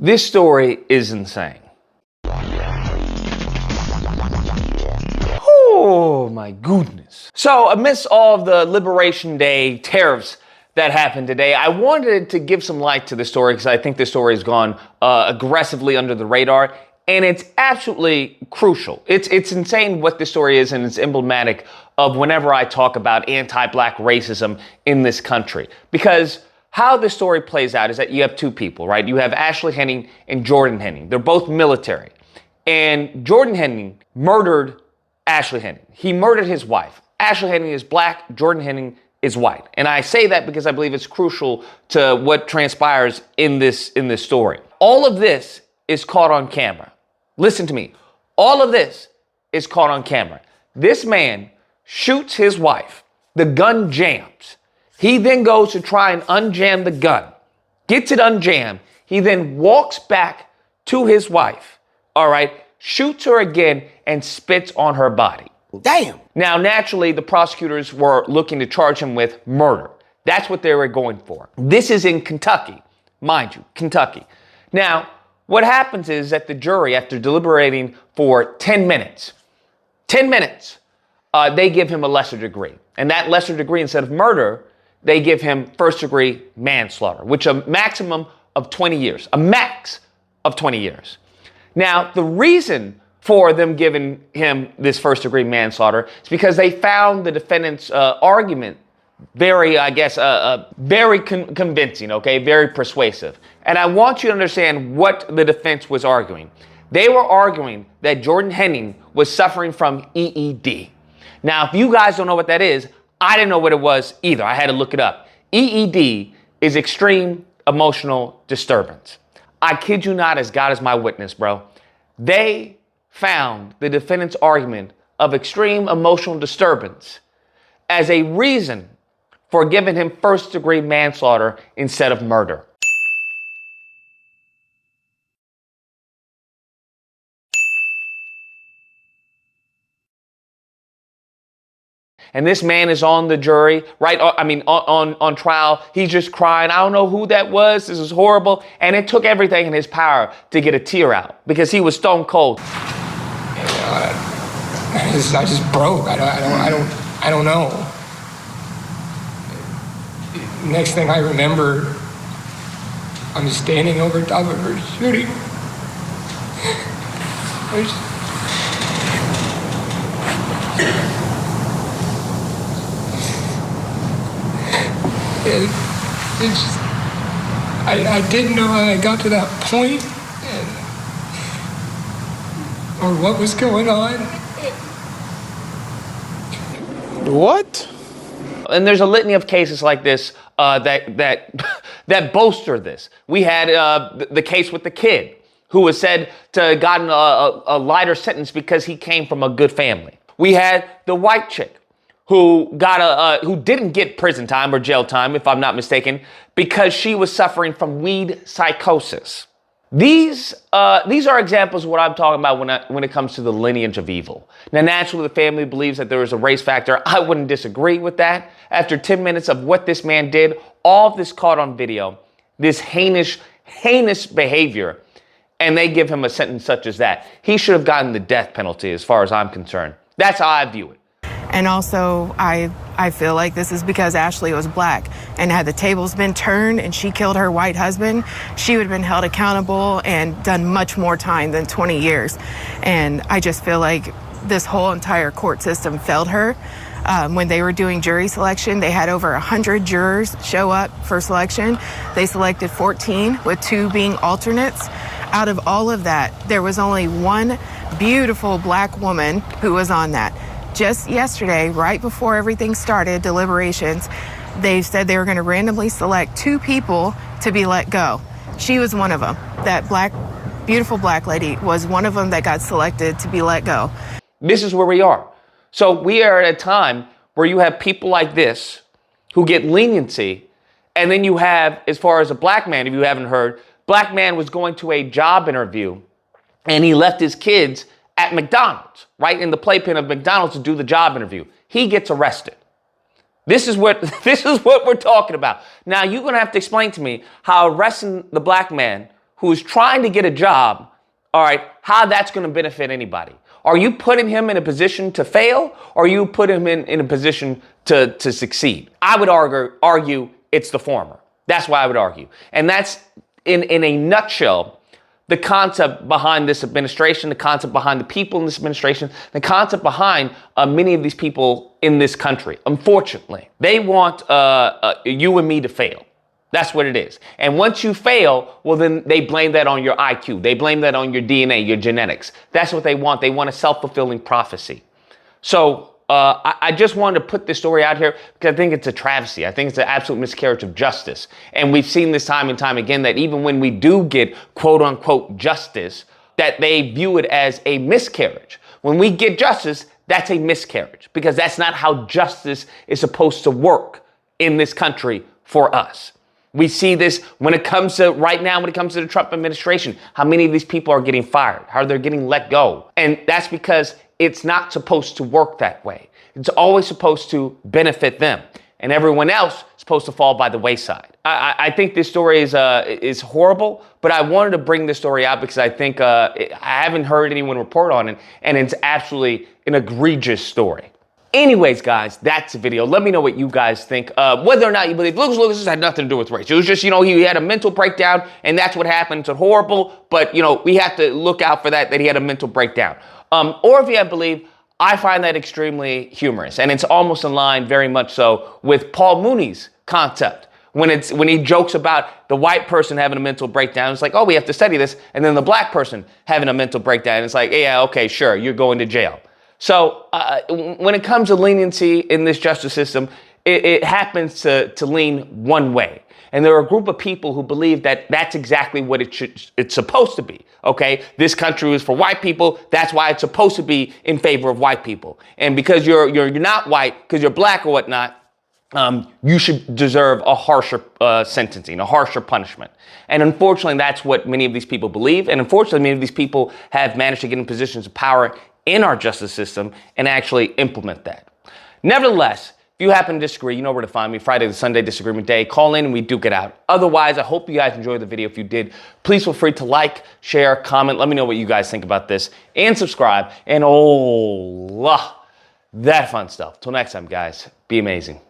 This story is insane. Oh my goodness. So amidst all of the Liberation Day tariffs that happened today, I wanted to give some light to the story because I think this story has gone aggressively under the radar, and it's absolutely crucial. It's insane what this story is, and it's emblematic of whenever I talk about anti-black racism in this country. Because how this story plays out is that you have two people, right? You have Ashley Henning and Jordan Henning. They're both military. And Jordan Henning murdered Ashley Henning. He murdered his wife. Ashley Henning is black, Jordan Henning is white. And I say that because I believe it's crucial to what transpires in this story. All of this is caught on camera. Listen to me. All of this is caught on camera. This man shoots his wife. The gun jams. He then goes to try and unjam the gun, gets it unjammed. He then walks back to his wife, all right, shoots her again and spits on her body. Damn. Now, naturally, the prosecutors were looking to charge him with murder. That's what they were going for. This is in Kentucky, mind you, Kentucky. Now, what happens is that the jury, after deliberating for 10 minutes, they give him a lesser degree. And that lesser degree, instead of murder, they give him first-degree manslaughter, which a maximum of 20 years, a max of 20 years. Now, the reason for them giving him this first-degree manslaughter is because they found the defendant's argument very, very convincing, okay, very persuasive. And I want you to understand what the defense was arguing. They were arguing that Jordan Henning was suffering from EED. Now, if you guys don't know what that is, I didn't know what it was either. I had to look it up. EED is extreme emotional disturbance. I kid you not, as God is my witness, bro. They found the defendant's argument of extreme emotional disturbance as a reason for giving him first-degree manslaughter instead of murder. And this man is on the jury, right? On trial. He's just crying. I don't know who that was. This is horrible. And it took everything in his power to get a tear out because he was stone cold. I just broke. I don't know. Next thing I remember, I'm standing over top of her shooting. I didn't know how I got to that point or what was going on. What? And there's a litany of cases like this that bolster this. We had the case with the kid who was said to have gotten a lighter sentence because he came from a good family. We had the white chick who didn't get prison time or jail time, if I'm not mistaken, because she was suffering from weed psychosis. These are examples of what I'm talking about when it comes to the lineage of evil. Now, naturally, the family believes that there is a race factor. I wouldn't disagree with that. After 10 minutes of what this man did, all of this caught on video, this heinous behavior, and they give him a sentence such as that. He should have gotten the death penalty as far as I'm concerned. That's how I view it. And also, I feel like this is because Ashley was black, and had the tables been turned and she killed her white husband, she would have been held accountable and done much more time than 20 years. And I just feel like this whole entire court system failed her. When they were doing jury selection, they had over 100 jurors show up for selection. They selected 14, with 2 being alternates. Out of all of that, there was only one beautiful black woman who was on that. Just yesterday, right before everything started, deliberations, they said they were going to randomly select 2 people to be let go. She was one of them. That beautiful black lady was one of them that got selected to be let go. This is where we are. So we are at a time where you have people like this who get leniency, and then you have, as far as a black man, if you haven't heard, black man was going to a job interview, and he left his kids at McDonald's, right in the playpen of McDonald's to do the job interview. He gets arrested. This is what we're talking about. Now, you're going to have to explain to me how arresting the black man who is trying to get a job, all right, how that's going to benefit anybody. Are you putting him in a position to fail, or are you putting him in a position to succeed? I would argue it's the former. That's why I would argue. And that's, in a nutshell, the concept behind this administration, the concept behind the people in this administration, the concept behind many of these people in this country. Unfortunately, they want you and me to fail. That's what it is. And once you fail, well, then they blame that on your IQ. They blame that on your DNA, your genetics. That's what they want. They want a self-fulfilling prophecy. So I just wanted to put this story out here because I think it's a travesty. I think it's an absolute miscarriage of justice. And we've seen this time and time again that even when we do get quote unquote justice, that they view it as a miscarriage. When we get justice, that's a miscarriage because that's not how justice is supposed to work in this country for us. We see this when it comes to right now, when it comes to the Trump administration, how many of these people are getting fired, how they're getting let go. And that's because it's not supposed to work that way. It's always supposed to benefit them, and everyone else is supposed to fall by the wayside. I think this story is horrible, but I wanted to bring this story out because I think I haven't heard anyone report on it, and it's absolutely an egregious story. Anyways, guys, that's the video. Let me know what you guys think. Whether or not you believe Lucas had nothing to do with race. It was just, he had a mental breakdown, and that's what happened. It's horrible, but, we have to look out for that he had a mental breakdown. Or if you believe, I find that extremely humorous, and it's almost in line very much so with Paul Mooney's concept. When he jokes about the white person having a mental breakdown, it's like, oh, we have to study this, and then the black person having a mental breakdown, it's like, yeah, okay, sure, you're going to jail. So when it comes to leniency in this justice system, it happens to lean one way. And there are a group of people who believe that that's exactly what it's supposed to be. Okay, this country is for white people. That's why it's supposed to be in favor of white people. And because you're not white, because you're black or whatnot, you should deserve a harsher sentencing, a harsher punishment. And unfortunately, that's what many of these people believe. And unfortunately, many of these people have managed to get in positions of power in our justice system and actually implement that. Nevertheless, if you happen to disagree, you know where to find me. Friday to Sunday Disagreement Day. Call in and we duke it out. Otherwise, I hope you guys enjoyed the video. If you did, please feel free to like, share, comment. Let me know what you guys think about this. And subscribe. And that fun stuff. Till next time, guys. Be amazing.